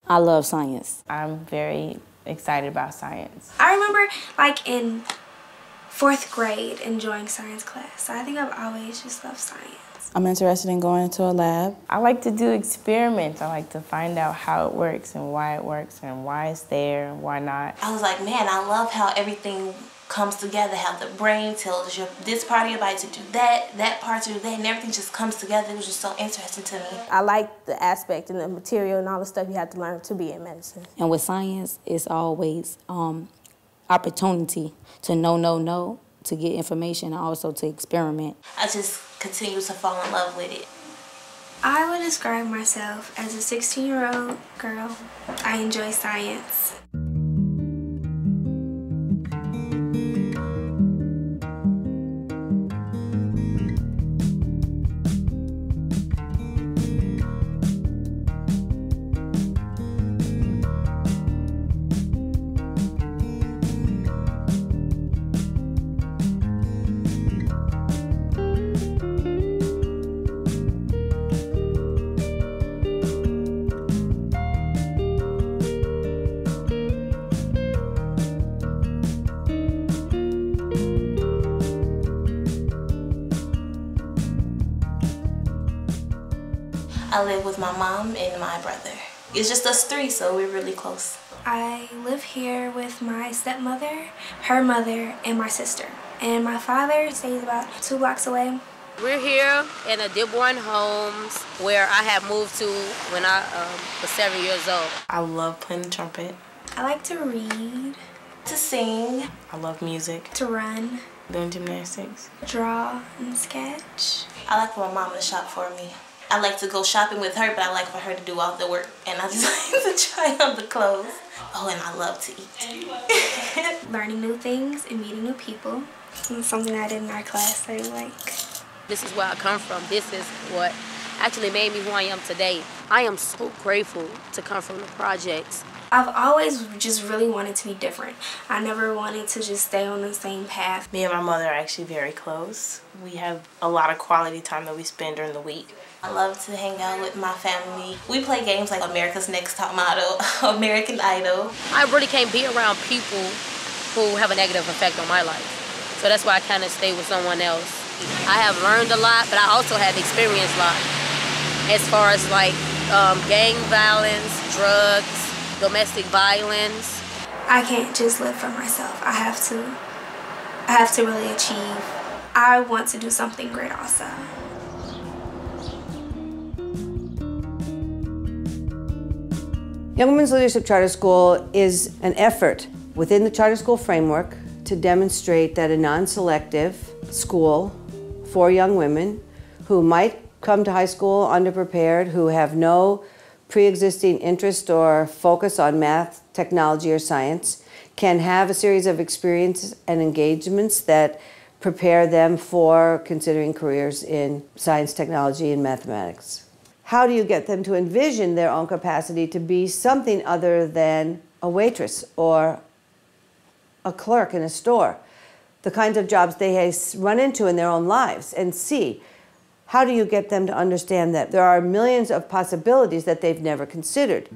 I love science. I'm very excited about science. I remember like in 4th grade enjoying science class. So I think I've always just loved science. I'm interested in going into a lab. I like to do experiments. I like to find out how it works and why it's there and why not. I was like, man, I love how everything comes together, how the brain tells you this part of your body to do that part to do that, and everything just comes together. It was just so interesting to me. I like the aspect and the material and all the stuff you have to learn to be in medicine. And with science, it's always opportunity to know, to get information, and also to experiment. I just continue to fall in love with it. I would describe myself as a 16-year-old girl. I enjoy science. I live with my mom and my brother. It's just us 3, so we're really close. I live here with my stepmother, her mother, and my sister. And my father stays about 2 blocks away. We're here in a Dearborn Homes where I had moved to when I was 7 years old. I love playing the trumpet. I like to read, To sing. I love music. to run, Doing gymnastics. draw, and sketch. I like for my mom to shop for me. I like to go shopping with her, but I like for her to do all the work, and I just like to try on the clothes. Oh, and I love to eat. Learning new things and meeting new people. It's something I did in our class I like. This is where I come from. This is what actually made me who I am today. I am so grateful to come from the projects. I've always just really wanted to be different. I never wanted to just stay on the same path. Me and my mother are actually very close. We have a lot of quality time that we spend during the week. I love to hang out with my family. We play games like America's Next Top Model, American Idol. I really can't be around people who have a negative effect on my life. So that's why I kind of stay with someone else. I have learned a lot, but I also have experienced a lot. As far as like gang violence, drugs, domestic violence. I can't just live for myself. I have to really achieve. I want to do something great also. Young Women's Leadership Charter School is an effort within the charter school framework to demonstrate that a non-selective school for young women who might come to high school underprepared, who have no pre-existing interest or focus on math, technology, or science, can have a series of experiences and engagements that prepare them for considering careers in science, technology, and mathematics. How do you get them to envision their own capacity to be something other than a waitress or a clerk in a store? The kinds of jobs they run into in their own lives and see. How do you get them to understand that there are millions of possibilities that they've never considered?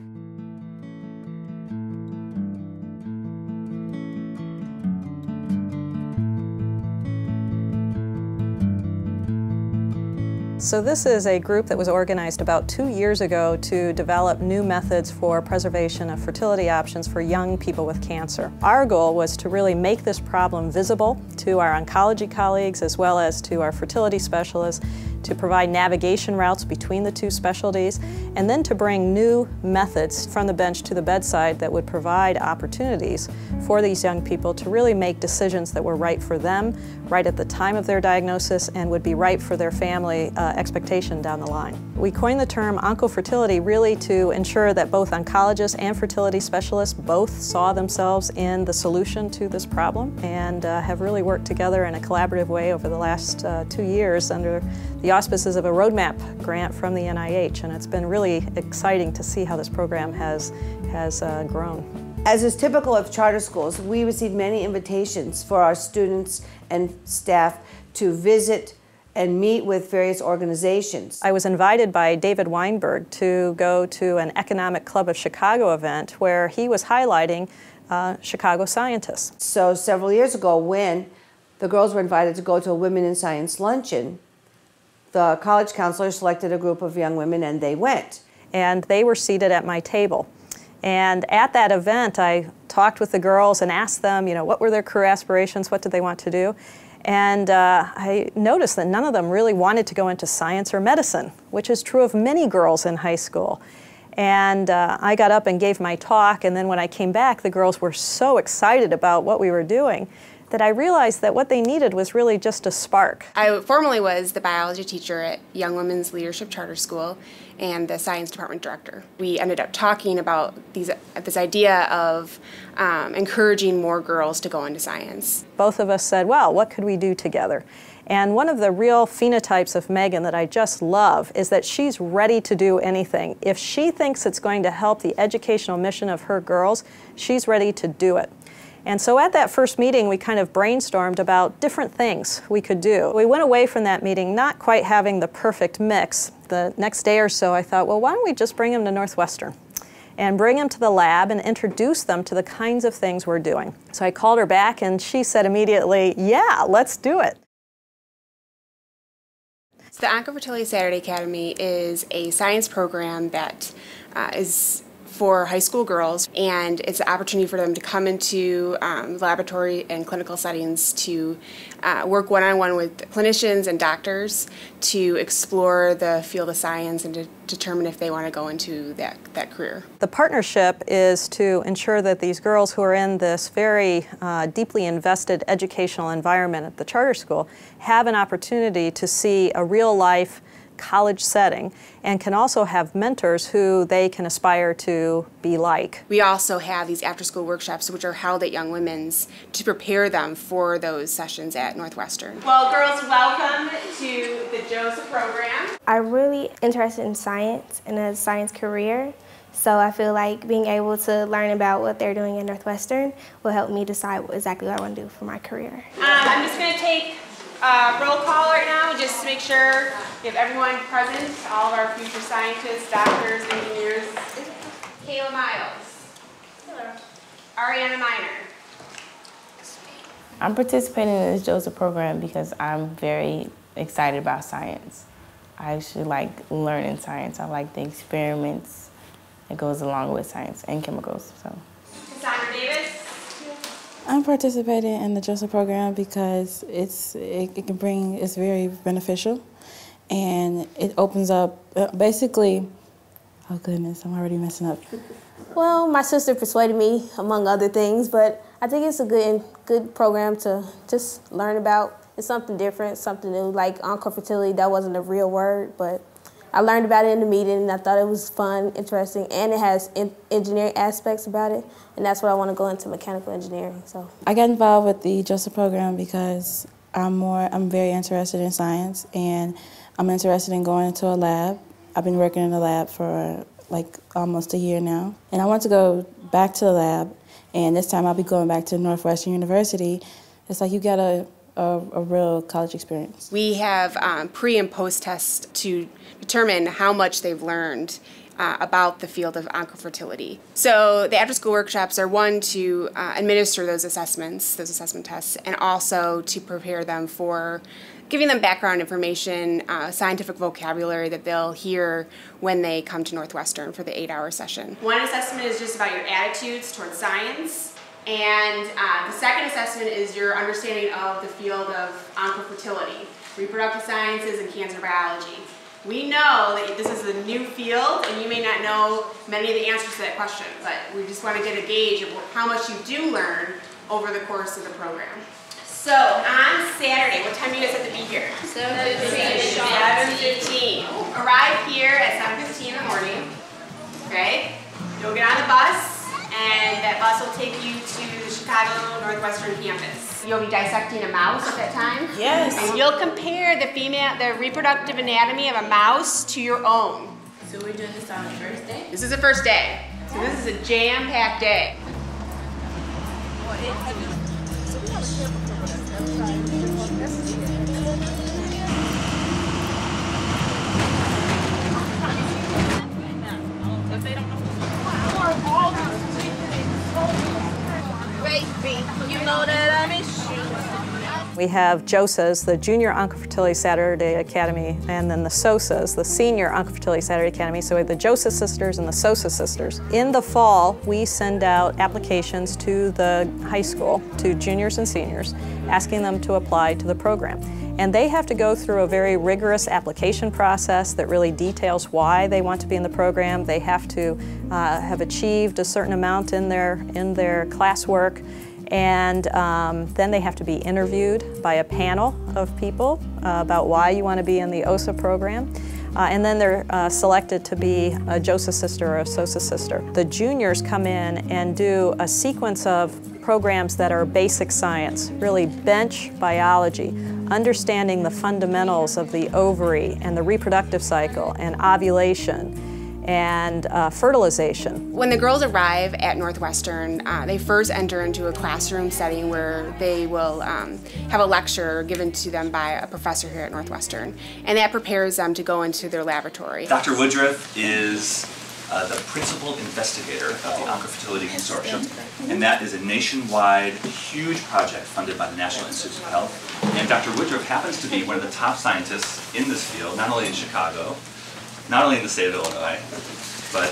So this is a group that was organized about 2 years ago to develop new methods for preservation of fertility options for young people with cancer. Our goal was to really make this problem visible to our oncology colleagues as well as to our fertility specialists, to provide navigation routes between the 2 specialties, and then to bring new methods from the bench to the bedside that would provide opportunities for these young people to really make decisions that were right for them, right at the time of their diagnosis, and would be right for their family expectation down the line. We coined the term Oncofertility really to ensure that both oncologists and fertility specialists both saw themselves in the solution to this problem, and have really worked together in a collaborative way over the last 2 years under the auspices of a roadmap grant from the NIH, and it's been really exciting to see how this program has grown. As is typical of charter schools, we receive many invitations for our students and staff to visit and meet with various organizations. I was invited by David Weinberg to go to an Economic Club of Chicago event where he was highlighting Chicago scientists. So several years ago, when the girls were invited to go to a Women in Science luncheon, the college counselor selected a group of young women and they went. And they were seated at my table. And at that event, I talked with the girls and asked them, you know, what were their career aspirations, what did they want to do? And I noticed that none of them really wanted to go into science or medicine, which is true of many girls in high school. And I got up and gave my talk, and then when I came back, the girls were so excited about what we were doing that I realized that what they needed was really just a spark. I formerly was the biology teacher at Young Women's Leadership Charter School and the science department director. We ended up talking about this idea of encouraging more girls to go into science. Both of us said, well, what could we do together? And one of the real phenotypes of Megan that I just love is that she's ready to do anything. If she thinks it's going to help the educational mission of her girls, she's ready to do it. And so at that first meeting, we kind of brainstormed about different things we could do. We went away from that meeting not quite having the perfect mix. The next day or so, I thought, well, why don't we just bring them to Northwestern and bring them to the lab and introduce them to the kinds of things we're doing. So I called her back, and she said immediately, yeah, let's do it. So the Oncofertility Saturday Academy is a science program that is for high school girls, and it's an opportunity for them to come into laboratory and clinical settings to work one-on-one with clinicians and doctors to explore the field of science and to determine if they want to go into that career. The partnership is to ensure that these girls who are in this very deeply invested educational environment at the charter school have an opportunity to see a real-life college setting and can also have mentors who they can aspire to be like. We also have these after-school workshops which are held at Young Women's to prepare them for those sessions at Northwestern. Well, girls, welcome to the Joseph program. I'm really interested in science and a science career, so I feel like being able to learn about what they're doing at Northwestern will help me decide exactly what I want to do for my career. I'm just going to take roll call right now, just to make sure we have everyone present, all of our future scientists, doctors, engineers. Kayla Miles. Hello. Ariana Minor. I'm participating in this Joseph program because I'm very excited about science. I actually like learning science. I like the experiments that goes along with science and chemicals. So. Cassandra Davis. I'm participating in the Joseph program because it's very beneficial, and it opens up, basically, oh goodness, I'm already messing up. Well, my sister persuaded me, among other things, but I think it's a good program to just learn about. It's something different, something new, like oncofertility. That wasn't a real word, but I learned about it in the meeting, and I thought it was fun, interesting, and it has engineering aspects about it, and that's what I want to go into, mechanical engineering. So I got involved with the Joseph program because I'm very interested in science, and I'm interested in going into a lab. I've been working in the lab for like almost a year now, and I want to go back to the lab, and this time I'll be going back to Northwestern University. It's like you get a real college experience. We have pre and post tests to determine how much they've learned about the field of oncofertility. So the after-school workshops are one to administer those assessment tests, and also to prepare them for giving them background information, scientific vocabulary that they'll hear when they come to Northwestern for the 8-hour session. One assessment is just about your attitudes towards science. And the second assessment is your understanding of the field of oncofertility, reproductive sciences, and cancer biology. We know that this is a new field, and you may not know many of the answers to that question, but we just want to get a gauge of how much you do learn over the course of the program. So, on Saturday, what time do you guys have to be here? 7:15. 7:15. Arrive here at 7:15 in the morning, okay? You'll get on the bus, and that bus will take you to the Chicago Northwestern campus. You'll be dissecting a mouse at that time. Yes. And you'll compare the reproductive anatomy of a mouse to your own. So we're doing this on the first day? This is the first day. So this is a jam-packed day. We have JOSAs, the Junior Oncofertility Saturday Academy, and then the SOSAs, the Senior Oncofertility Saturday Academy. So we have the JOSA sisters and the SOSA sisters. In the fall, we send out applications to the high school, to juniors and seniors, asking them to apply to the program. And they have to go through a very rigorous application process that really details why they want to be in the program. They have to have achieved a certain amount in their classwork, and then they have to be interviewed by a panel of people about why you want to be in the OSA program. And then they're selected to be a JOSA sister or a SOSA sister. The juniors come in and do a sequence of programs that are basic science, really bench biology, understanding the fundamentals of the ovary and the reproductive cycle and ovulation and fertilization. When the girls arrive at Northwestern, they first enter into a classroom setting where they will have a lecture given to them by a professor here at Northwestern, and that prepares them to go into their laboratory. Dr. Woodruff is the principal investigator of the Oncofertility Consortium, and that is a nationwide, huge project funded by the National Institutes of Health. And Dr. Woodruff happens to be one of the top scientists in this field, not only in Chicago, not only in the state of Illinois, but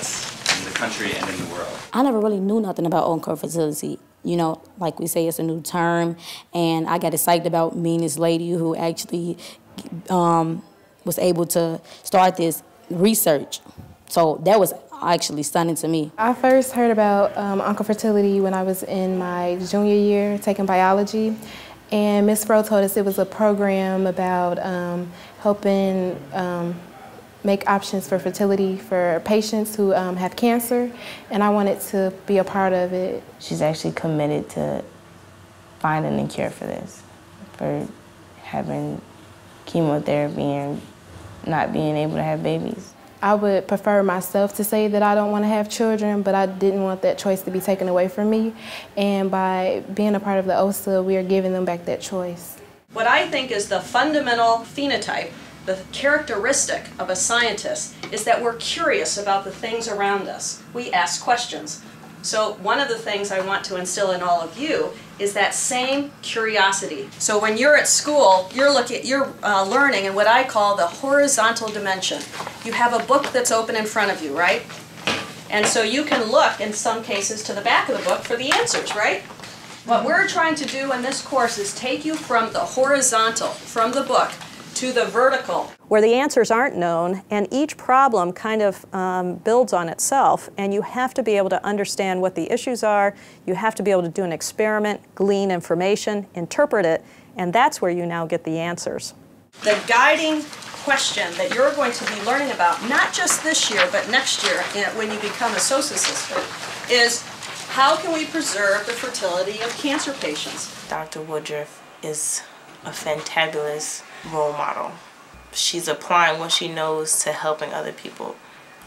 in the country and in the world. I never really knew nothing about oncofertility. You know, like we say, it's a new term, and I got excited about meeting this lady who actually was able to start this research. So that was actually stunning to me. I first heard about oncofertility when I was in my junior year taking biology, and Ms. Fro told us it was a program about helping make options for fertility for patients who have cancer, and I wanted to be a part of it. She's actually committed to finding a cure for this, for having chemotherapy and not being able to have babies. I would prefer myself to say that I don't want to have children, but I didn't want that choice to be taken away from me. And by being a part of the OSA, we are giving them back that choice. What I think is the fundamental phenotype, the characteristic of a scientist, is that we're curious about the things around us. We ask questions. So one of the things I want to instill in all of you is that same curiosity. So when you're at school, you're learning in what I call the horizontal dimension. You have a book that's open in front of you, right? And so you can look, in some cases, to the back of the book for the answers, right? What we're trying to do in this course is take you from the horizontal, from the book, to the vertical, where the answers aren't known, and each problem kind of builds on itself, and you have to be able to understand what the issues are, you have to be able to do an experiment, glean information, interpret it, and that's where you now get the answers. The guiding question that you're going to be learning about, not just this year, but next year when you become a SOSA sister, is how can we preserve the fertility of cancer patients? Dr. Woodruff is a fantabulous role model. She's applying what she knows to helping other people.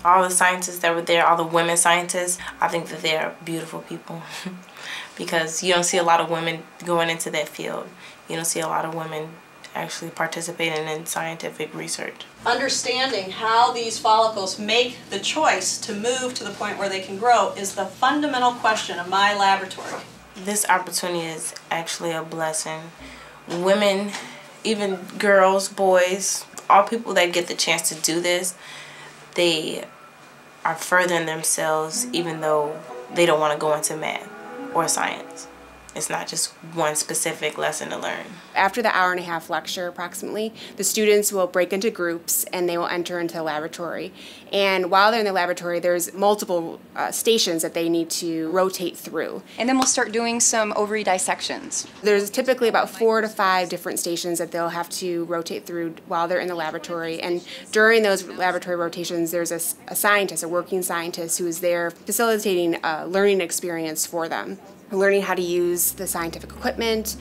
All the scientists that were there, all the women scientists, I think that they are beautiful people because you don't see a lot of women going into that field. You don't see a lot of women actually participating in scientific research. Understanding how these follicles make the choice to move to the point where they can grow is the fundamental question of my laboratory. This opportunity is actually a blessing. Women, even girls, boys, all people that get the chance to do this, they are furthering themselves even though they don't want to go into math or science. It's not just one specific lesson to learn. After the hour-and-a-half lecture, approximately, the students will break into groups and they will enter into the laboratory. And while they're in the laboratory, there's multiple stations that they need to rotate through. And then we'll start doing some ovary dissections. There's typically about 4 to 5 different stations that they'll have to rotate through while they're in the laboratory. And during those laboratory rotations, there's a scientist, a working scientist, who is there facilitating a learning experience for them. Learning how to use the scientific equipment,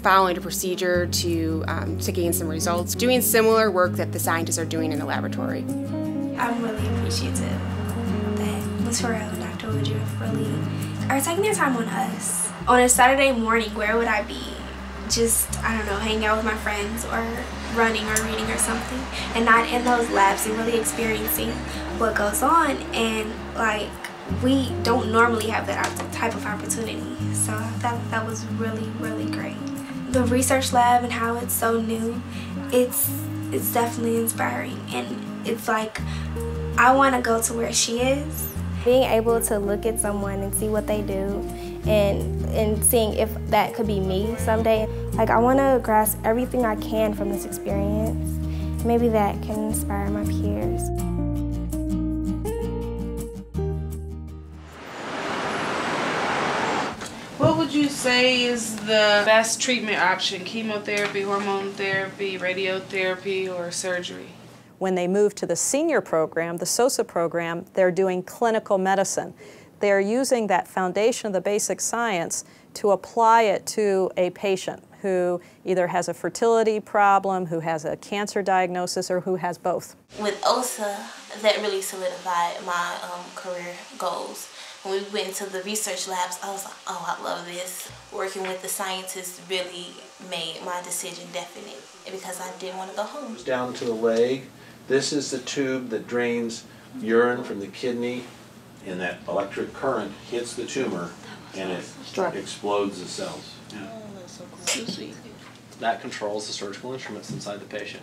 following a procedure to gain some results, doing similar work that the scientists are doing in the laboratory. I'm really appreciative that Ms. Farrell and Dr. Woodruff really are taking their time on us. On a Saturday morning, where would I be? Just, I don't know, hanging out with my friends or running or reading or something, and not in those labs and really experiencing what goes on. And like, we don't normally have that type of opportunity, so that was really, really great. the research lab and how it's so new, it's definitely inspiring, and it's like I want to go to where she is. Being able to look at someone and see what they do and seeing if that could be me someday. Like, I want to grasp everything I can from this experience. Maybe that can inspire my peers. What would you say is the best treatment option? Chemotherapy, hormone therapy, radiotherapy, or surgery? When they move to the senior program, the SOSA program, they're doing clinical medicine. They're using that foundation of the basic science to apply it to a patient who either has a fertility problem, who has a cancer diagnosis, or who has both. With OSA, that really solidified my career goals. When we went into the research labs, I was like, oh, I love this. Working with the scientists really made my decision definite because I didn't want to go home. Down to the leg. This is the tube that drains urine from the kidney, and that electric current hits the tumor and it explodes the cells. Yeah. Oh, that's so cool. So sweet. That controls the surgical instruments inside the patient.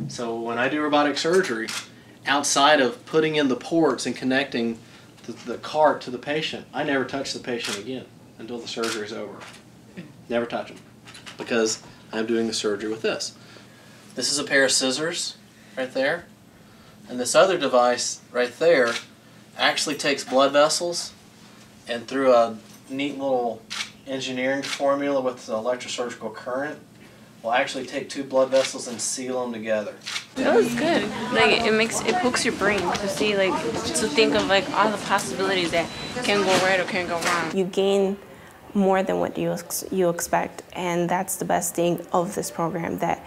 So when I do robotic surgery, outside of putting in the ports and connecting the cart to the patient, I never touch the patient again until the surgery is over. Never touch them because I'm doing the surgery with this. This is a pair of scissors right there, and this other device right there actually takes blood vessels and through a neat little engineering formula with the electrosurgical current will actually take two blood vessels and seal them together. That was good. Like it hooks your brain to see, like, to think of like all the possibilities that can go right or can go wrong. You gain more than what you expect, and that's the best thing of this program, that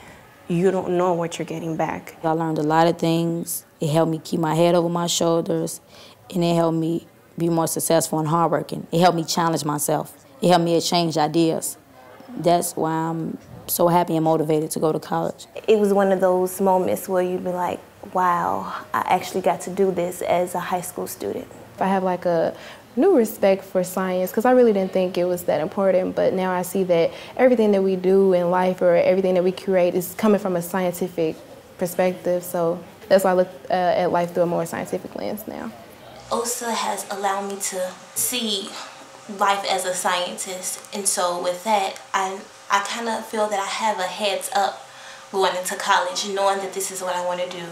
you don't know what you're getting back. I learned a lot of things. It helped me keep my head over my shoulders, and it helped me be more successful and hardworking. It helped me challenge myself. It helped me exchange ideas. That's why I'm so happy and motivated to go to college. It was one of those moments where you'd be like, wow, I actually got to do this as a high school student. I have like a new respect for science because I really didn't think it was that important, but now I see that everything that we do in life or everything that we create is coming from a scientific perspective, so that's why I look at life through a more scientific lens now. OSA has allowed me to see life as a scientist, and so with that, I kind of feel that I have a heads up going into college, knowing that this is what I want to do,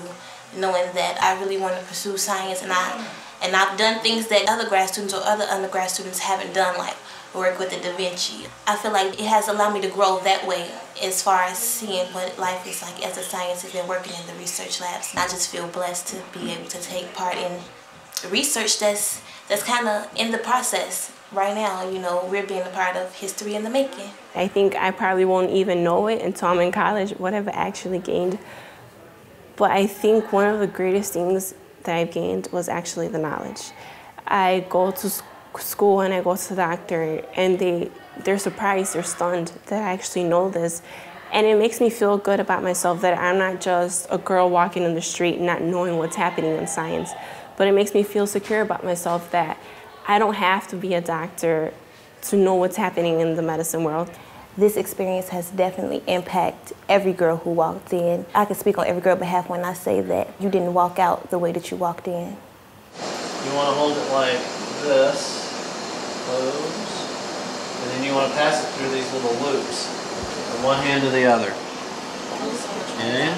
knowing that I really want to pursue science, and I've done things that other grad students or other undergrad students haven't done, like work with the Da Vinci. I feel like it has allowed me to grow that way as far as seeing what life is like as a scientist and working in the research labs. I just feel blessed to be able to take part in research that's kind of in the process right now. You know, we're being a part of history in the making. I think I probably won't even know it until I'm in college, what I've actually gained. But I think one of the greatest things that I've gained was actually the knowledge. I go to school and I go to the doctor and they're surprised, they're stunned that I actually know this. And it makes me feel good about myself that I'm not just a girl walking in the street not knowing what's happening in science, but it makes me feel secure about myself that I don't have to be a doctor to know what's happening in the medicine world. This experience has definitely impacted every girl who walked in. I can speak on every girl's behalf when I say that you didn't walk out the way that you walked in. You want to hold it like this, close, and then you want to pass it through these little loops from one hand to the other. Okay, yeah.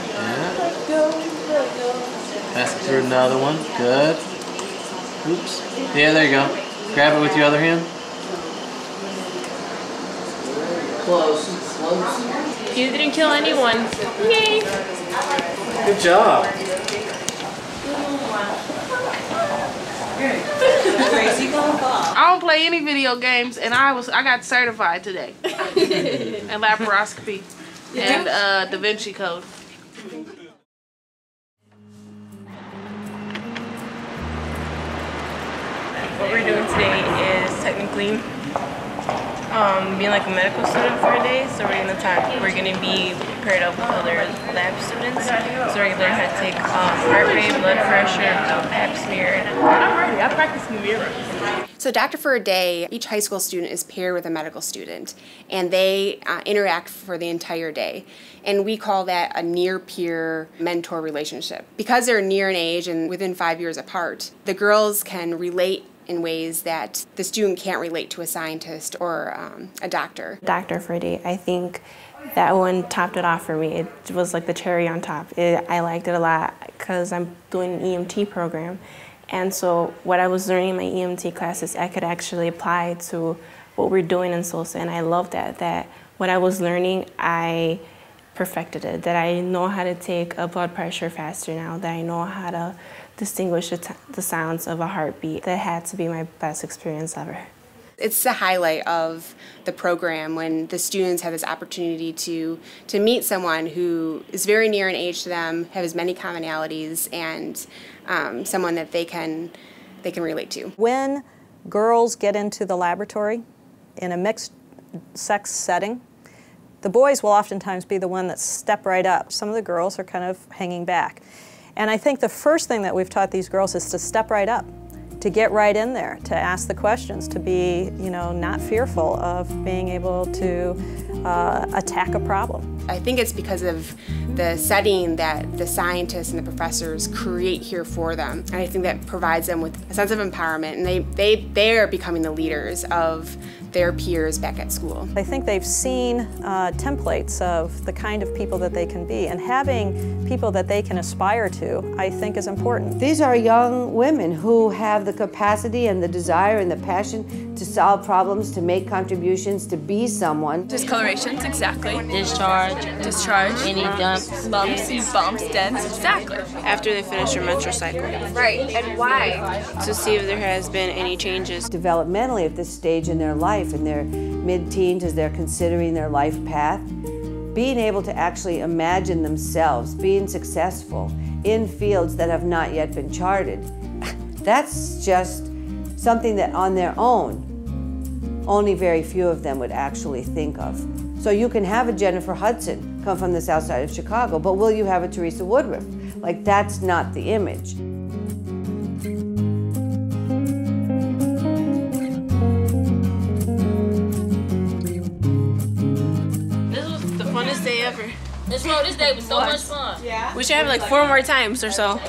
Pass it through another one, good. Oops, yeah, there you go. Grab it with your other hand. Close, close. You didn't kill anyone. Yay! Good job. I don't play any video games, and I got certified today in laparoscopy and Da Vinci Code. What we're doing today is technically being like a medical student for a day. So we're gonna be paired up with other lab students. So we're gonna learn how to take heart rate, blood pressure, pap smear. I'm ready. I practiced in the mirror. So Doctor for a Day, each high school student is paired with a medical student, and they interact for the entire day. And we call that a near-peer mentor relationship. Because they're near in age and within 5 years apart, the girls can relate in ways that the student can't relate to a scientist or a doctor. Doctor for a Day, I think that one topped it off for me. It was like the cherry on top. I liked it a lot because I'm doing an EMT program. And so what I was learning in my EMT classes, I could actually apply to what we're doing in SOSA, and I love that what I was learning, I perfected it, that I know how to take a blood pressure faster now, that I know how to distinguish the sounds of a heartbeat. That had to be my best experience ever. It's the highlight of the program when the students have this opportunity to meet someone who is very near in age to them, has many commonalities, and someone that they can relate to. When girls get into the laboratory in a mixed sex setting, the boys will oftentimes be the one that step right up. Some of the girls are kind of hanging back. And I think the first thing that we've taught these girls is to step right up, to get right in there, to ask the questions, to be, not fearful of being able to attack a problem. I think it's because of the setting that the scientists and the professors create here for them. And I think that provides them with a sense of empowerment, and they are becoming the leaders of their peers back at school. I think they've seen templates of the kind of people that they can be, and having people that they can aspire to, I think, is important. These are young women who have the capacity and the desire and the passion to solve problems, to make contributions, to be someone. Discolorations, exactly. Discharge. Any dumps. Lumps, bumps, dents, exactly. After they finish their menstrual cycle. Right, and why? To see if there has been any changes. Developmentally at this stage in their life, in their mid-teens, as they're considering their life path, being able to actually imagine themselves being successful in fields that have not yet been charted, that's just something that on their own, only very few of them would actually think of. So you can have a Jennifer Hudson come from the south side of Chicago, but will you have a Teresa Woodruff? Like, that's not the image. This was the funnest day ever. This day was so much fun. Yeah. We should have like 4 more times or so.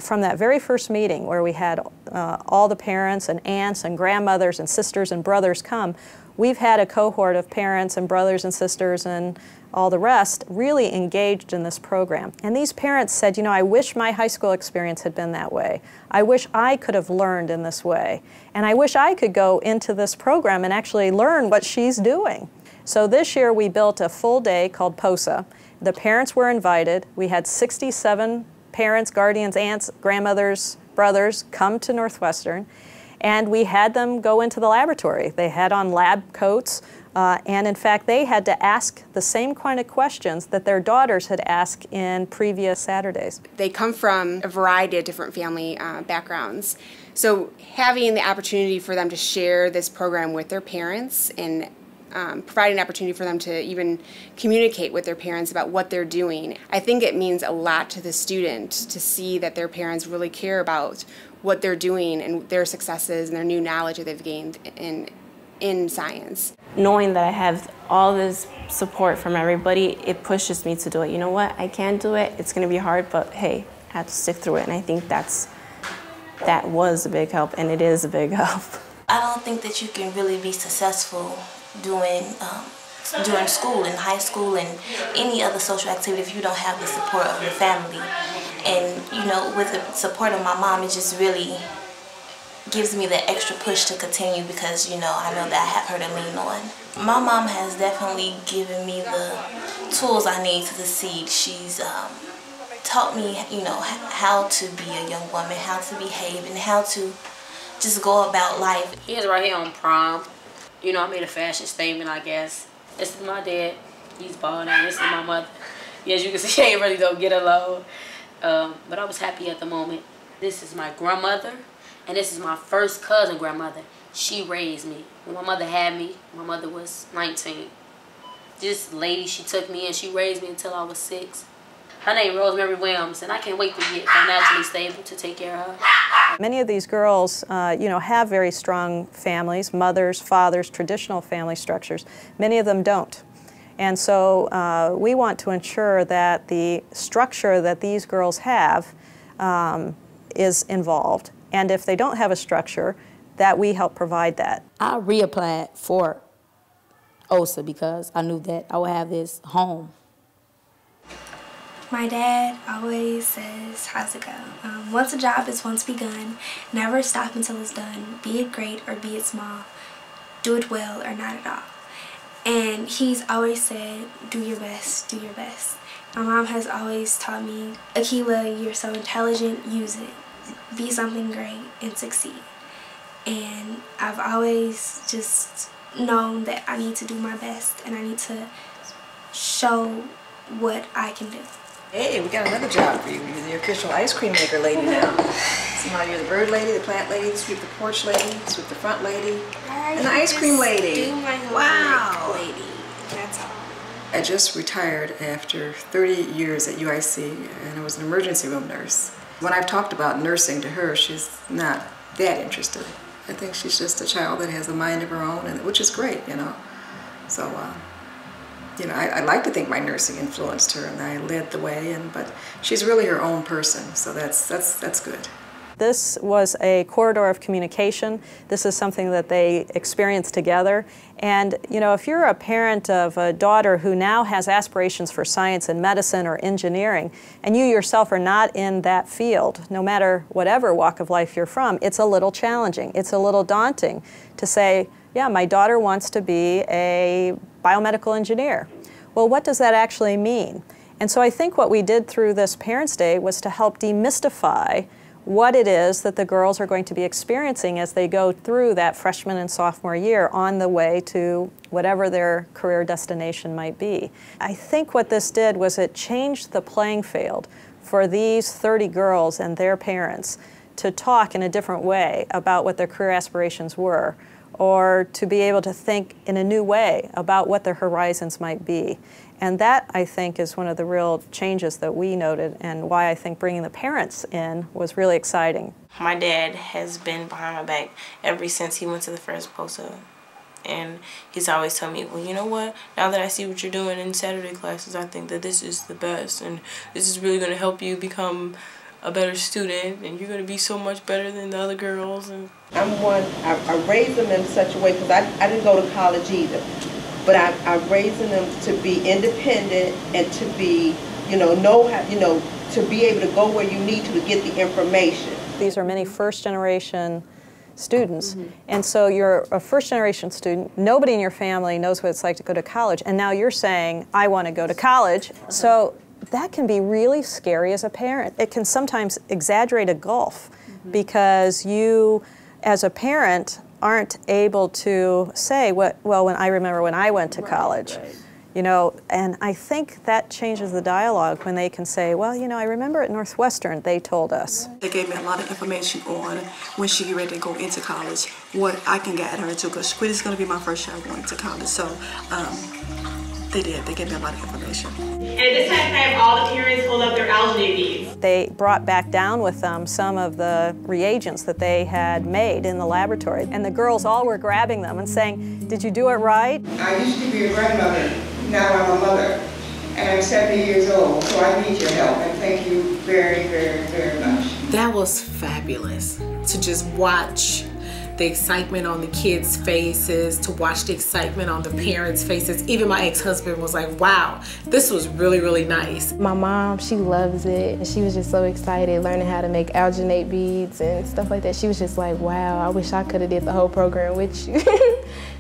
From that very first meeting where we had all the parents and aunts and grandmothers and sisters and brothers come, we've had a cohort of parents and brothers and sisters and all the rest really engaged in this program. And these parents said, I wish my high school experience had been that way. I wish I could have learned in this way. And I wish I could go into this program and actually learn what she's doing. So this year we built a full day called POSA. The parents were invited. We had 67 parents, guardians, aunts, grandmothers, brothers come to Northwestern, and we had them go into the laboratory. They had on lab coats, and in fact they had to ask the same kind of questions that their daughters had asked in previous Saturdays. They come from a variety of different family backgrounds. So having the opportunity for them to share this program with their parents and provide an opportunity for them to even communicate with their parents about what they're doing. I think it means a lot to the student to see that their parents really care about what they're doing and their successes and their new knowledge that they've gained in science. Knowing that I have all this support from everybody, it pushes me to do it. You know what? I can do it. It's going to be hard, but hey, I have to stick through it. And I think that was a big help, and it is a big help. I don't think that you can really be successful during school, in high school, and any other social activity if you don't have the support of your family. And with the support of my mom, it just really gives me the extra push to continue because I know that I have her to lean on. My mom has definitely given me the tools I need to succeed. She's taught me how to be a young woman, how to behave, and how to just go about life. He is right here on prom. I made a fashion statement, I guess. This is my dad. He's bald, and this is my mother. As you can see, I really don't get along. But I was happy at the moment. This is my grandmother, and this is my first cousin grandmother. She raised me. When my mother had me, my mother was 19. This lady, she took me and she raised me until I was 6. Her name Rosemary Williams, and I can't wait to get financially stable to take care of her. Many of these girls, you know, have very strong families, mothers, fathers, traditional family structures. Many of them don't. And so we want to ensure that the structure that these girls have is involved. And if they don't have a structure, that we help provide that. I reapplied for OSA because I knew that I would have this home. My dad always says, how's it go? Once a job is once begun, never stop until it's done, be it great or be it small, do it well or not at all. And he's always said, do your best, do your best. My mom has always taught me, Akila, you're so intelligent, use it. Be something great and succeed. And I've always just known that I need to do my best and I need to show what I can do. Hey, we got another job for you. You're the official ice cream maker lady now. So now you're the bird lady, the plant lady, the sweep the porch lady, sweep the front lady, and the ice cream lady. Wow. Lady, that's all. I just retired after 30 years at UIC, and I was an emergency room nurse. When I've talked about nursing to her, she's not that interested. I think she's just a child that has a mind of her own, and which is great, you know. So, you know, I like to think my nursing influenced her, and I led the way. But she's really her own person, so that's good. This was a corridor of communication. This is something that they experienced together. And, you know, if you're a parent of a daughter who now has aspirations for science and medicine or engineering, and you yourself are not in that field, no matter whatever walk of life you're from, it's a little challenging. It's a little daunting to say, yeah, my daughter wants to be a biomedical engineer. Well, what does that actually mean? And so I think what we did through this Parents' Day was to help demystify what it is that the girls are going to be experiencing as they go through that freshman and sophomore year on the way to whatever their career destination might be. I think what this did was it changed the playing field for these 30 girls and their parents to talk in a different way about what their career aspirations were, or to be able to think in a new way about what their horizons might be. And that, I think, is one of the real changes that we noted, and why I think bringing the parents in was really exciting. My dad has been behind my back ever since he went to the first POSA. And he's always told me, well, you know what, now that I see what you're doing in Saturday classes, I think that this is the best, and this is really going to help you become a better student, and you're going to be so much better than the other girls. And I raised them in such a way, because I didn't go to college either, but I raised them to be independent and to be, know how, to be able to go where you need to get the information. These are many first-generation students, and so you're a first-generation student. Nobody in your family knows what it's like to go to college, and now you're saying, I want to go to college. So that can be really scary as a parent. It can sometimes exaggerate a gulf because you, as a parent, aren't able to say, well, when I remember when I went to college. And I think that changes the dialogue when they can say, well, I remember at Northwestern they told us. They gave me a lot of information on when she get ready to go into college, what I can guide her into, because SHAQUITA is going to be my first child going to college. So they did. They gave me a lot of information. And at this time, all the parents hold up their algae beads. They brought back down with them some of the reagents that they had made in the laboratory, and the girls all were grabbing them and saying, did you do it right? I used to be a grandmother. Now I'm a mother, and I'm 70 years old, so I need your help, and thank you very, very, very much. That was fabulous, to just watch the excitement on the kids' faces, to watch the excitement on the parents' faces. Even my ex-husband was like, wow, this was really, really nice. My mom, she loves it, and she was just so excited learning how to make alginate beads and stuff like that. She was just like, wow, I wish I could have did the whole program with you.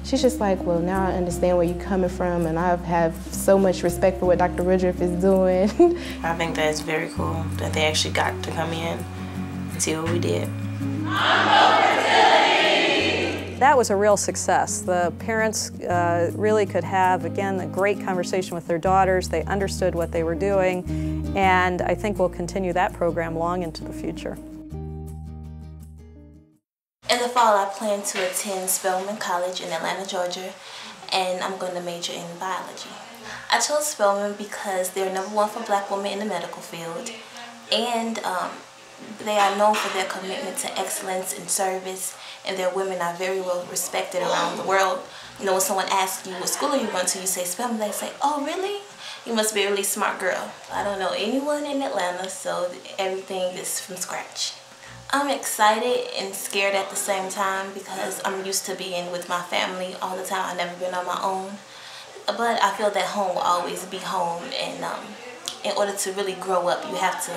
She's just like, well, now I understand where you're coming from, and I have so much respect for what Dr. Woodruff is doing. I think that's very cool that they actually got to come in and see what we did. That was a real success. The parents really could have, again, a great conversation with their daughters. They understood what they were doing, and I think we'll continue that program long into the future. In the fall, I plan to attend Spelman College in Atlanta, Georgia, and I'm going to major in biology. I chose Spelman because they're #1 for black women in the medical field, and they are known for their commitment to excellence and service, and their women are very well respected around the world. You know, when someone asks you what school are you going to, you say Spelman, they say, oh really? You must be a really smart girl. I don't know anyone in Atlanta, so everything is from scratch. I'm excited and scared at the same time because I'm used to being with my family all the time. I've never been on my own. But I feel that home will always be home, and in order to really grow up, you have to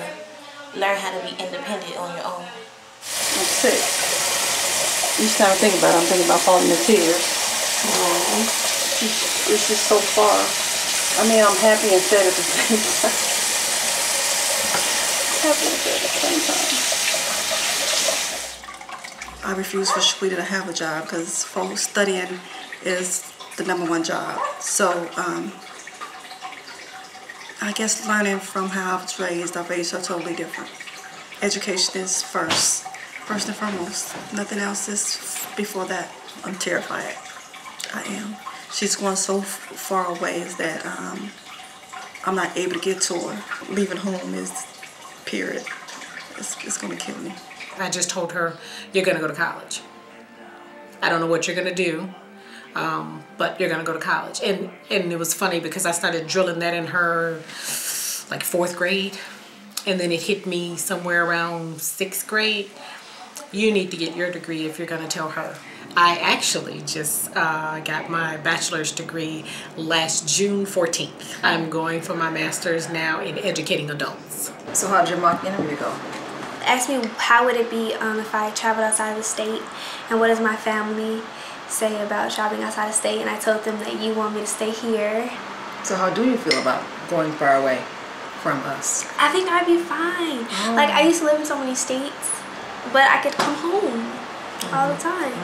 learn how to be independent on your own. I'm sick. Each time I think about it, I'm thinking about falling into tears. It's just so far. I mean, I'm happy and sad at the same time. Happy and sad at the same time. I refuse for SHAQUITA to have a job because for studying is the #1 job. So I guess learning from how I was raised, I've raised her totally different. Education is first and foremost. Nothing else is before that. I'm terrified. I am. She's going so far away that I'm not able to get to her. Leaving home is, period. It's going to kill me. I just told her, you're going to go to college. I don't know what you're going to do, but you're going to go to college. And it was funny because I started drilling that in her like 4th grade. And then it hit me somewhere around 6th grade. You need to get your degree if you're going to tell her. I actually just got my bachelor's degree last June 14th. I'm going for my master's now in educating adults. So how did your mock interview go? Asked me how would it be if I traveled outside of the state, and what does my family say about traveling outside of state, and I told them that you want me to stay here. So how do you feel about going far away from us? I think I'd be fine. Like, I used to live in so many states, but I could come home all the time.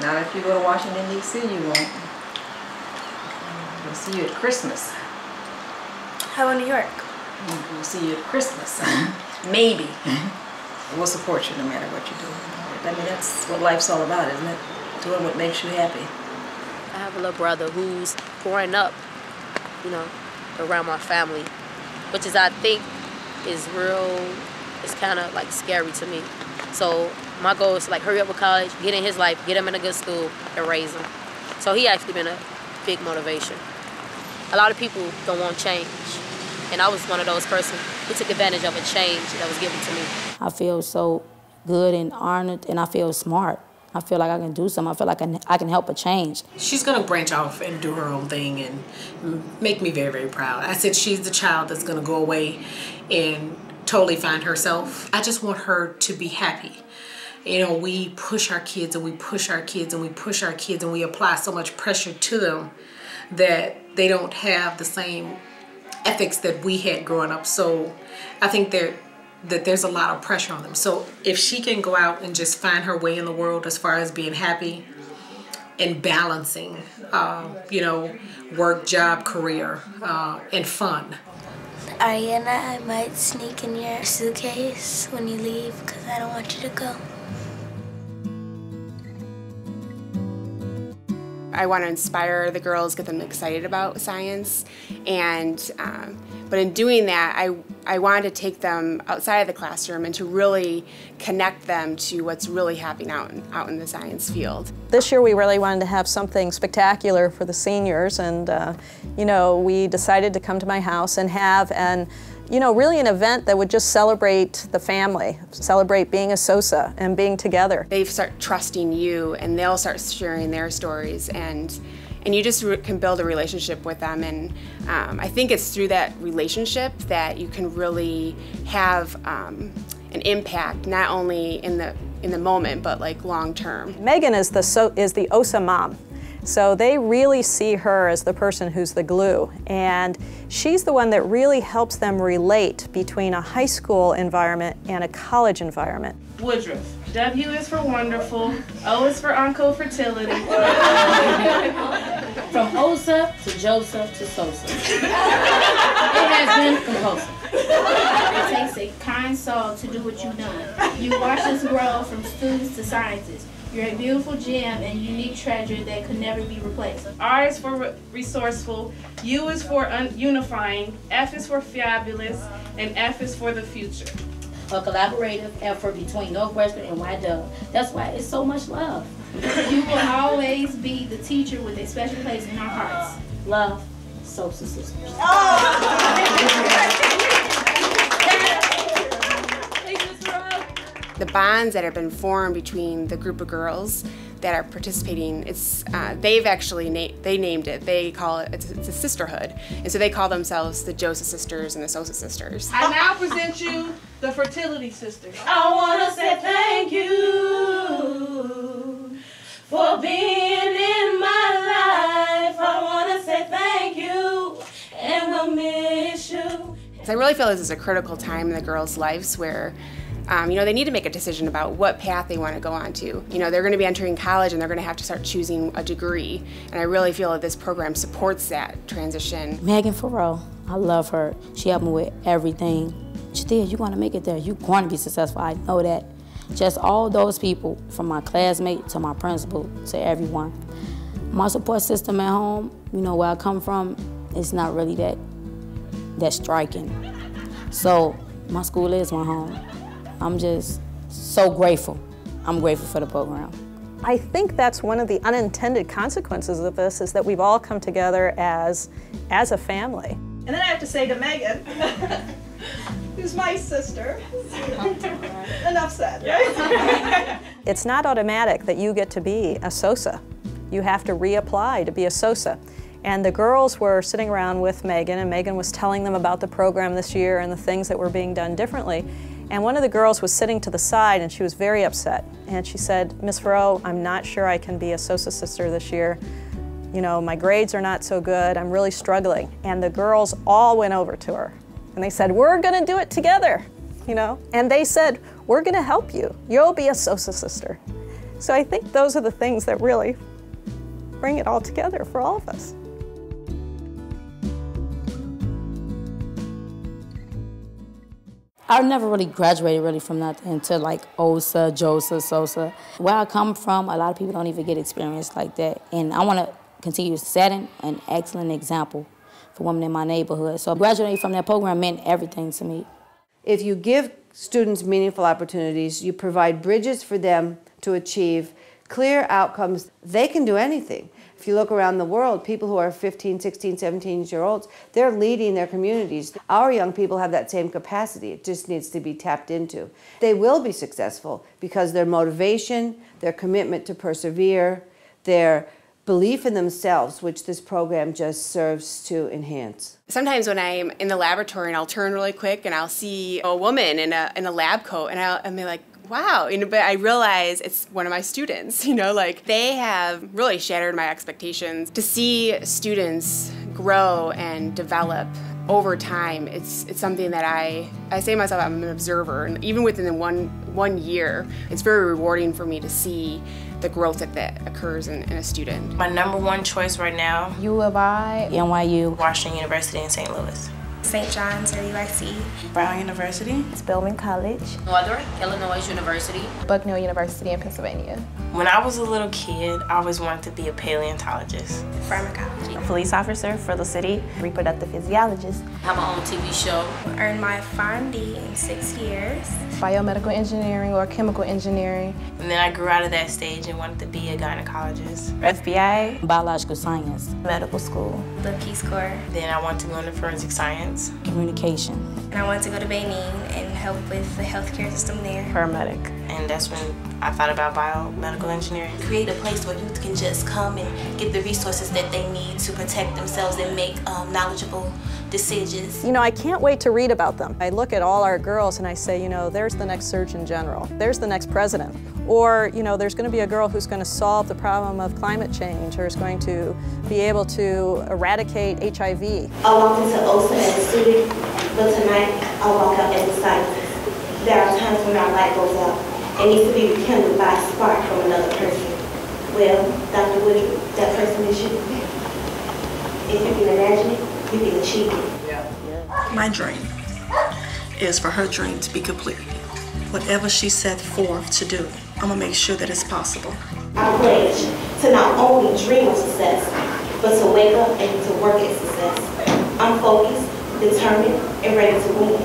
Not if you go to Washington, D.C., you won't. We'll see you at Christmas. How about New York? We'll see you at Christmas. Maybe. We'll support you no matter what you do. I mean, that's what life's all about, isn't it? Doing what makes you happy. I have a little brother who's growing up, you know, around my family, which is, I think, is real, it's kind of like scary to me. So my goal is to like hurry up with college, get in his life, get him in a good school, and raise him. So he actually been a big motivation. A lot of people don't want change, and I was one of those persons who took advantage of a change that was given to me. I feel so good and honored, and I feel smart. I feel like I can do something. I feel like I can help a change. She's going to branch off and do her own thing and make me very, very proud. I said she's the child that's going to go away and totally find herself. I just want her to be happy. You know, we push our kids and we push our kids and we push our kids and we apply so much pressure to them that they don't have the same ethics that we had growing up. So I think that there's a lot of pressure on them. So if she can go out and just find her way in the world as far as being happy and balancing, you know, work, job, career, and fun. Ariana, I might sneak in your suitcase when you leave because I don't want you to go. I want to inspire the girls, get them excited about science, and but in doing that, I wanted to take them outside of the classroom and to really connect them to what's really happening out in the science field. This year we really wanted to have something spectacular for the seniors, and you know, we decided to come to my house and have really an event that would just celebrate the family, celebrate being a SOSA and being together. They start trusting you, and they'll start sharing their stories, and you just can build a relationship with them. And I think it's through that relationship that you can really have an impact, not only in the moment, but like long term. Megan is the OSA mom. So they really see her as the person who's the glue, and she's the one that really helps them relate between a high school environment and a college environment. Woodruff. W is for wonderful, O is for Oncofertility. From OSA to Joseph to Sosa. It has been compulsive. It takes a kind soul to do what you've done. You watch us grow from students to scientists. You're a beautiful gem and unique treasure that could never be replaced. R is for resourceful, U is for unifying, F is for fabulous, and F is for the future. A collaborative effort between Northwestern and YW. That's why it's so much love. You will always be the teacher with a special place in our hearts. Love, Sosa Sisters. The bonds that have been formed between the group of girls that are participating, they've actually they named it. They call it, it's a sisterhood, and so they call themselves the Joseph Sisters and the Sosa Sisters. I now present you the Fertility Sisters. I want to say thank you for being in my life. I want to say thank you, and we'll miss you. So I really feel this is a critical time in the girls' lives where they need to make a decision about what path they want to go on to. They're going to be entering college and they're going to have to start choosing a degree. And I really feel that this program supports that transition. Megan Farrell, I love her. She helped me with everything. Jadea, you're going to make it there. You're going to be successful. I know that. Just all those people, from my classmate to my principal to everyone. My support system at home, where I come from, it's not really that striking. So my school is my home. I'm just so grateful. I'm grateful for the program. I think that's one of the unintended consequences of this, is that we've all come together as a family. And then I have to say to Megan, who's my sister, enough said. It's not automatic that you get to be a SOSA. You have to reapply to be a SOSA. And the girls were sitting around with Megan, and Megan was telling them about the program this year and the things that were being done differently. And one of the girls was sitting to the side and she was very upset. And she said, Ms. Farrow, I'm not sure I can be a SOSA sister this year. My grades are not so good, I'm really struggling. And the girls all went over to her and they said, we're gonna do it together, And they said, we're gonna help you. You'll be a SOSA sister. So I think those are the things that really bring it all together for all of us. I never really graduated from nothing to OSA, JOSA, SOSA. Where I come from, a lot of people don't even get experience like that. And I want to continue setting an excellent example for women in my neighborhood. So graduating from that program meant everything to me. If you give students meaningful opportunities, you provide bridges for them to achieve clear outcomes, they can do anything. If you look around the world, people who are 15, 16, 17-year-olds, they're leading their communities. Our young people have that same capacity. It just needs to be tapped into. They will be successful because their motivation, their commitment to persevere, their belief in themselves, which this program just serves to enhance. Sometimes when I'm in the laboratory and I'll turn really quick and I'll see a woman in a lab coat and I'll be like, wow, but I realize it's one of my students, they have really shattered my expectations. To see students grow and develop over time, it's something that I say to myself, I'm an observer, and even within one year, it's very rewarding for me to see the growth that occurs in a student. My #1 choice right now, U of I, NYU, Washington University in St. Louis. St. John's or UIC. Brown University. Spelman College. Northern Illinois University. Bucknell University in Pennsylvania. When I was a little kid, I always wanted to be a paleontologist. Pharmacology. A police officer for the city. Reproductive physiologist. Have my own TV show. Earned my PharmD in 6 years. Biomedical engineering or chemical engineering. And then I grew out of that stage and wanted to be a gynecologist. FBI. Biological science. Medical school. The Peace Corps. Then I wanted to go into forensic science. Communication. And I wanted to go to Benin and help with the healthcare system there. Paramedic. And that's when I thought about biomedical engineering. Create a place where youth can just come and get the resources that they need to protect themselves and make knowledgeable decisions. I can't wait to read about them. I look at all our girls and I say, there's the next Surgeon General, there's the next president, or, there's going to be a girl who's going to solve the problem of climate change or is going to be able to eradicate HIV. I walked into OSA as a student, but tonight I walk out as a scientist. There are times when our light goes out. It needs to be rekindled by a spark from another person. Well, Dr. Woodruff, that person is you. If you can imagine it, you can achieve it. My dream is for her dream to be completed. Whatever she set forth to do, I'm gonna make sure that it's possible. I pledge to not only dream of success, but to wake up and to work at success. I'm focused, determined, and ready to win.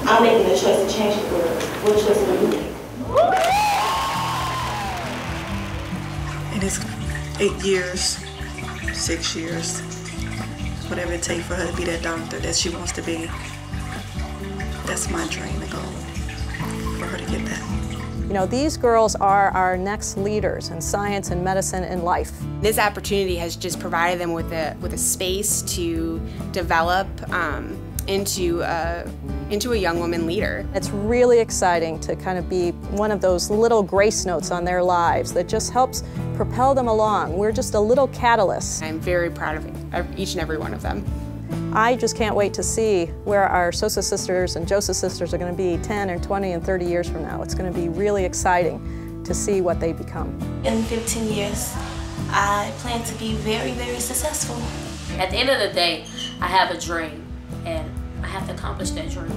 I'm making a choice to change the world. What choice will you make? It is 8 years, 6 years, whatever it takes for her to be that doctor that she wants to be. That's my dream and goal, for her to get that. You know, these girls are our next leaders in science and medicine and life. This opportunity has just provided them with a space to develop into a young woman leader. It's really exciting to kind of be one of those little grace notes on their lives that just helps propel them along. We're just a little catalyst. I'm very proud of each and every one of them. I just can't wait to see where our Sosa sisters and Joseph sisters are going to be 10 and 20 and 30 years from now. It's going to be really exciting to see what they become. In 15 years, I plan to be very, very successful. At the end of the day, I have a dream, and I have to accomplish that dream.